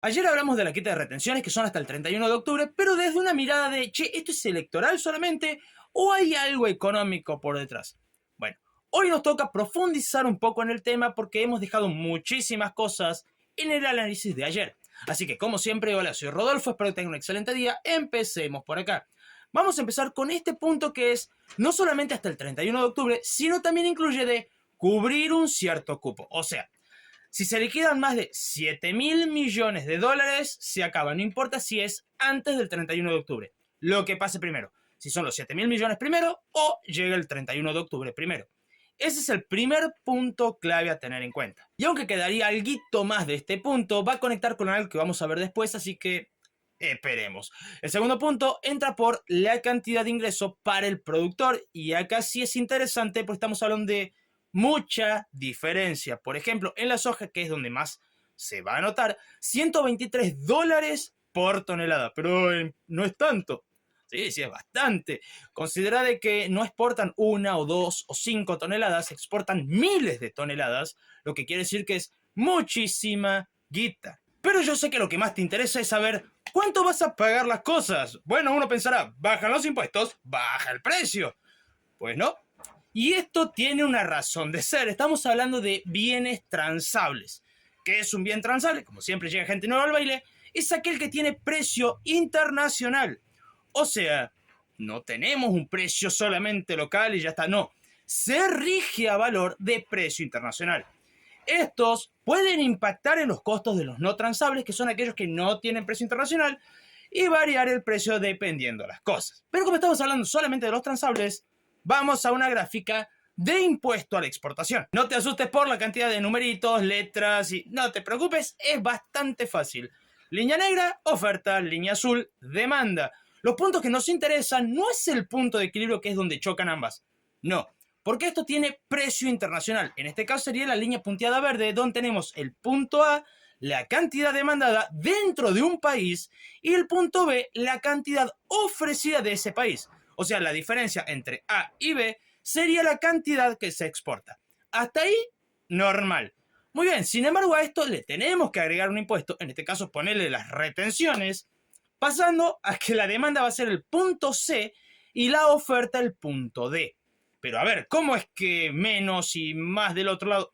Ayer hablamos de la quita de retenciones que son hasta el 31 de octubre, pero desde una mirada de, che, ¿esto es electoral solamente o hay algo económico por detrás? Bueno, hoy nos toca profundizar un poco en el tema porque hemos dejado muchísimas cosas en el análisis de ayer. Así que, como siempre, hola, soy Rodolfo, espero que tengan un excelente día. Empecemos por acá. Vamos a empezar con este punto que es no solamente hasta el 31 de octubre, sino también incluye de cubrir un cierto cupo. O sea, si se liquidan más de 7.000 millones de dólares, se acaba. No importa si es antes del 31 de octubre. Lo que pase primero. Si son los 7.000 millones primero o llega el 31 de octubre primero. Ese es el primer punto clave a tener en cuenta. Y aunque quedaría algo más de este punto, va a conectar con algo que vamos a ver después, así que esperemos. El segundo punto entra por la cantidad de ingreso para el productor. Y acá sí es interesante porque estamos hablando de mucha diferencia. Por ejemplo, en la soja, que es donde más se va a notar, $123 por tonelada. Pero no es tanto. Sí, sí, es bastante. Considera de que no exportan 1 o 2 o 5 toneladas, exportan miles de toneladas, lo que quiere decir que es muchísima guita. Pero yo sé que lo que más te interesa es saber cuánto vas a pagar las cosas. Bueno, uno pensará, bajan los impuestos, baja el precio. Pues no. Y esto tiene una razón de ser. Estamos hablando de bienes transables. ¿Qué es un bien transable? Como siempre llega gente nueva al baile, es aquel que tiene precio internacional. O sea, no tenemos un precio solamente local y ya está. No, se rige a valor de precio internacional. Estos pueden impactar en los costos de los no transables, que son aquellos que no tienen precio internacional, y variar el precio dependiendo de las cosas. Pero como estamos hablando solamente de los transables, vamos a una gráfica de impuesto a la exportación. No te asustes por la cantidad de numeritos, letras y no te preocupes, es bastante fácil. Línea negra, oferta, línea azul, demanda. Los puntos que nos interesan no es el punto de equilibrio que es donde chocan ambas. No, porque esto tiene precio internacional. En este caso sería la línea punteada verde, donde tenemos el punto A, la cantidad demandada dentro de un país, y el punto B, la cantidad ofrecida de ese país. O sea, la diferencia entre A y B sería la cantidad que se exporta. Hasta ahí, normal. Muy bien, sin embargo a esto le tenemos que agregar un impuesto, en este caso ponerle las retenciones, pasando a que la demanda va a ser el punto C y la oferta el punto D. Pero a ver, ¿cómo es que menos y más del otro lado?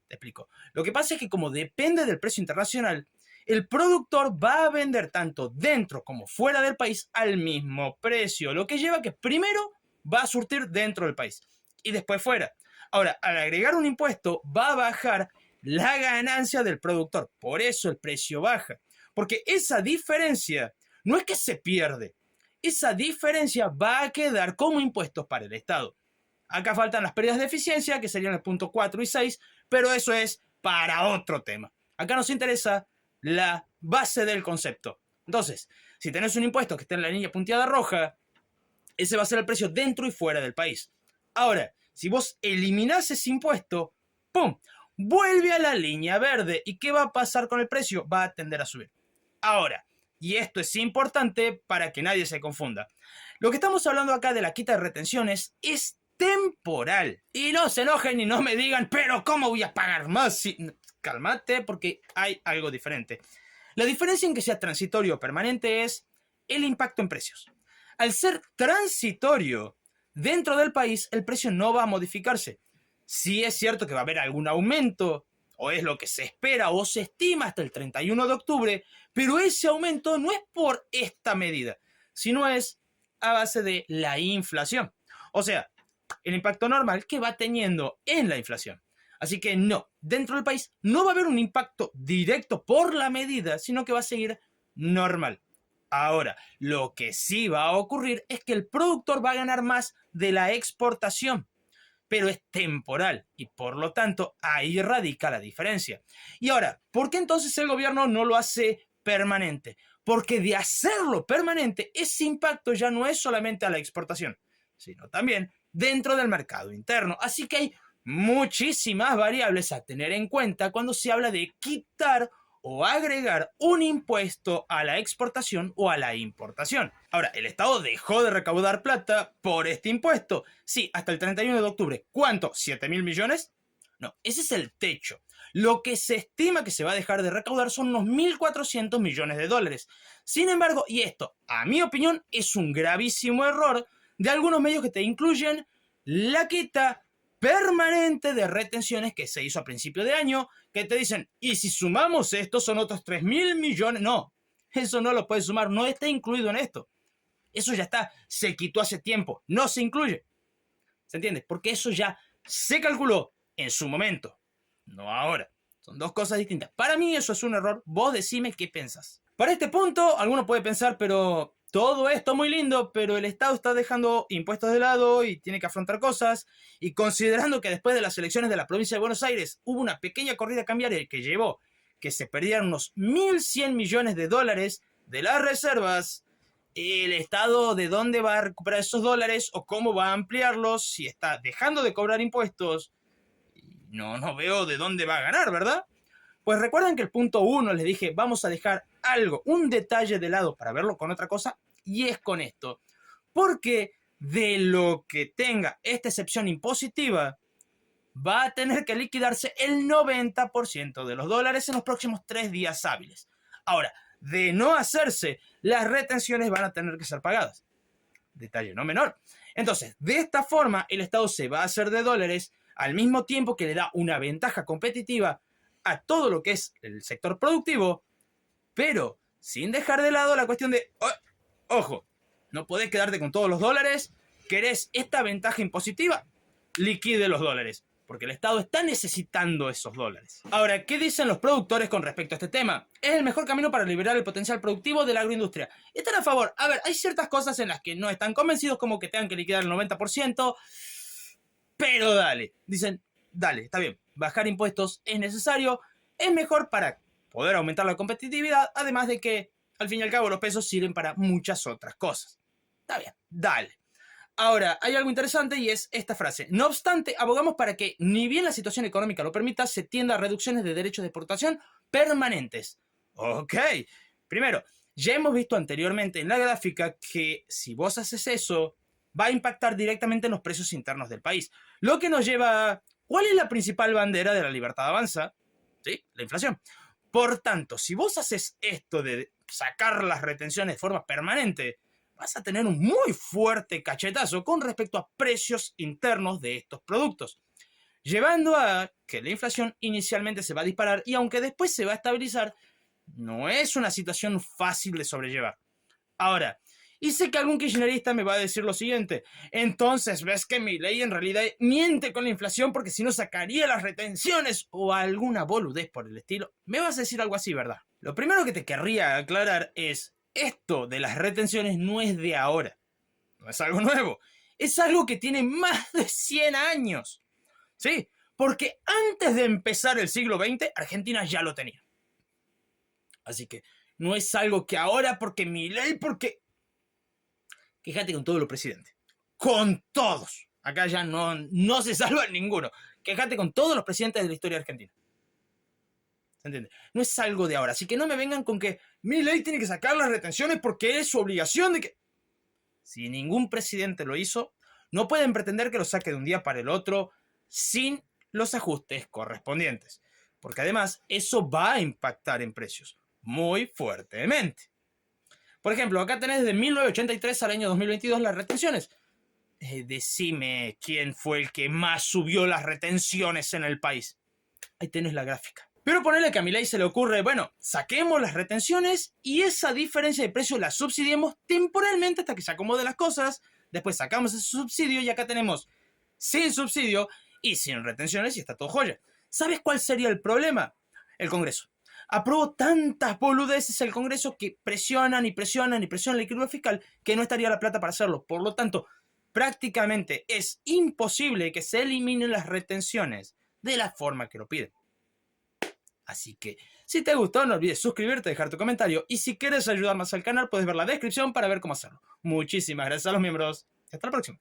Te explico. Lo que pasa es que como depende del precio internacional, el productor va a vender tanto dentro como fuera del país al mismo precio, lo que lleva a que primero va a surtir dentro del país y después fuera. Ahora, al agregar un impuesto, va a bajar la ganancia del productor. Por eso el precio baja. Porque esa diferencia no es que se pierde. Esa diferencia va a quedar como impuestos para el Estado. Acá faltan las pérdidas de eficiencia, que serían el punto 4 y 6, pero eso es para otro tema. Acá nos interesa la base del concepto. Entonces, si tenés un impuesto que está en la línea punteada roja, ese va a ser el precio dentro y fuera del país. Ahora, si vos eliminás ese impuesto, ¡pum!, vuelve a la línea verde. ¿Y qué va a pasar con el precio? Va a tender a subir. Ahora, y esto es importante para que nadie se confunda, lo que estamos hablando acá de la quita de retenciones es temporal. Y no se enojen y no me digan, pero ¿cómo voy a pagar más? Si... Cálmate, porque hay algo diferente. La diferencia en que sea transitorio o permanente es el impacto en precios. Al ser transitorio dentro del país, el precio no va a modificarse. Sí es cierto que va a haber algún aumento, o es lo que se espera o se estima hasta el 31 de octubre, pero ese aumento no es por esta medida, sino es a base de la inflación. O sea, el impacto normal que va teniendo en la inflación. Así que no, dentro del país no va a haber un impacto directo por la medida, sino que va a seguir normal. Ahora, lo que sí va a ocurrir es que el productor va a ganar más de la exportación, pero es temporal y por lo tanto ahí radica la diferencia. Y ahora, ¿por qué entonces el gobierno no lo hace permanente? Porque de hacerlo permanente, ese impacto ya no es solamente a la exportación, sino también dentro del mercado interno. Así que hay muchísimas variables a tener en cuenta cuando se habla de quitar o agregar un impuesto a la exportación o a la importación. Ahora, el Estado dejó de recaudar plata por este impuesto. Sí, hasta el 31 de octubre. ¿Cuánto? ¿7.000 millones? No, ese es el techo. Lo que se estima que se va a dejar de recaudar son unos 1.400 millones de dólares. Sin embargo, y esto, a mi opinión, es un gravísimo error de algunos medios que te incluyen la quita permanente de retenciones que se hizo a principio de año, que te dicen, y si sumamos esto son otros 3.000 millones. No, eso no lo puedes sumar, no está incluido en esto. Eso ya está, se quitó hace tiempo, no se incluye. ¿Se entiende? Porque eso ya se calculó en su momento, no ahora. Son dos cosas distintas. Para mí eso es un error. Vos decime qué pensás. Para este punto, alguno puede pensar, pero todo esto muy lindo, pero el Estado está dejando impuestos de lado y tiene que afrontar cosas. Y considerando que después de las elecciones de la provincia de Buenos Aires hubo una pequeña corrida cambiaria que llevó que se perdieran unos 1.100 millones de dólares de las reservas, el Estado de dónde va a recuperar esos dólares o cómo va a ampliarlos si está dejando de cobrar impuestos. No veo de dónde va a ganar, ¿verdad? Pues recuerden que el punto 1 les dije, vamos a dejar algo, un detalle de lado para verlo con otra cosa, y es con esto. Porque de lo que tenga esta excepción impositiva, va a tener que liquidarse el 90% de los dólares en los próximos 3 días hábiles. Ahora, de no hacerse, las retenciones van a tener que ser pagadas. Detalle no menor. Entonces, de esta forma, el Estado se va a hacer de dólares al mismo tiempo que le da una ventaja competitiva a todo lo que es el sector productivo, pero sin dejar de lado la cuestión de, ojo, no podés quedarte con todos los dólares, querés esta ventaja impositiva, liquide los dólares, porque el Estado está necesitando esos dólares. Ahora, ¿qué dicen los productores con respecto a este tema? Es el mejor camino para liberar el potencial productivo de la agroindustria. Están a favor. A ver, hay ciertas cosas en las que no están convencidos, como que tengan que liquidar el 90%, pero dale. Dicen, dale, está bien, bajar impuestos es necesario, es mejor para poder aumentar la competitividad, además de que, al fin y al cabo, los pesos sirven para muchas otras cosas. Está bien, dale. Ahora, hay algo interesante y es esta frase. No obstante, abogamos para que, ni bien la situación económica lo permita, se tienda a reducciones de derechos de exportación permanentes. Ok. Primero, ya hemos visto anteriormente en la gráfica que si vos haces eso, va a impactar directamente en los precios internos del país. Lo que nos lleva a, ¿cuál es la principal bandera de la libertad avanza? ¿Sí? La inflación. Por tanto, si vos haces esto de sacar las retenciones de forma permanente, vas a tener un muy fuerte cachetazo con respecto a precios internos de estos productos, llevando a que la inflación inicialmente se va a disparar y aunque después se va a estabilizar, no es una situación fácil de sobrellevar. Ahora, y sé que algún kirchnerista me va a decir lo siguiente, entonces ves que Milei en realidad miente con la inflación porque si no sacaría las retenciones o alguna boludez por el estilo. Me vas a decir algo así, ¿verdad? Lo primero que te querría aclarar es, esto de las retenciones no es de ahora, no es algo nuevo, es algo que tiene más de 100 años. Sí, porque antes de empezar el siglo XX, Argentina ya lo tenía. Así que no es algo que ahora, porque Milei, porque... Quéjate con todos los presidentes. Con todos. Acá ya no se salva ninguno. Quéjate con todos los presidentes de la historia argentina. ¿Se entiende? No es algo de ahora. Así que no me vengan con que Milei tiene que sacar las retenciones porque es su obligación de que... Si ningún presidente lo hizo, no pueden pretender que lo saque de un día para el otro sin los ajustes correspondientes. Porque además eso va a impactar en precios muy fuertemente. Por ejemplo, acá tenés desde 1983 al año 2022 las retenciones. Decime quién fue el que más subió las retenciones en el país. Ahí tenés la gráfica. Pero ponele que a Milei se le ocurre, bueno, saquemos las retenciones y esa diferencia de precio la subsidiemos temporalmente hasta que se acomoden las cosas. Después sacamos ese subsidio y acá tenemos sin subsidio y sin retenciones y está todo joya. ¿Sabes cuál sería el problema? El Congreso. Aprobó tantas boludeces el Congreso que presionan el equilibrio fiscal que no estaría la plata para hacerlo. Por lo tanto, prácticamente es imposible que se eliminen las retenciones de la forma que lo piden. Así que, si te gustó, no olvides suscribirte, dejar tu comentario y si quieres ayudar más al canal, puedes ver la descripción para ver cómo hacerlo. Muchísimas gracias a los miembros y hasta la próxima.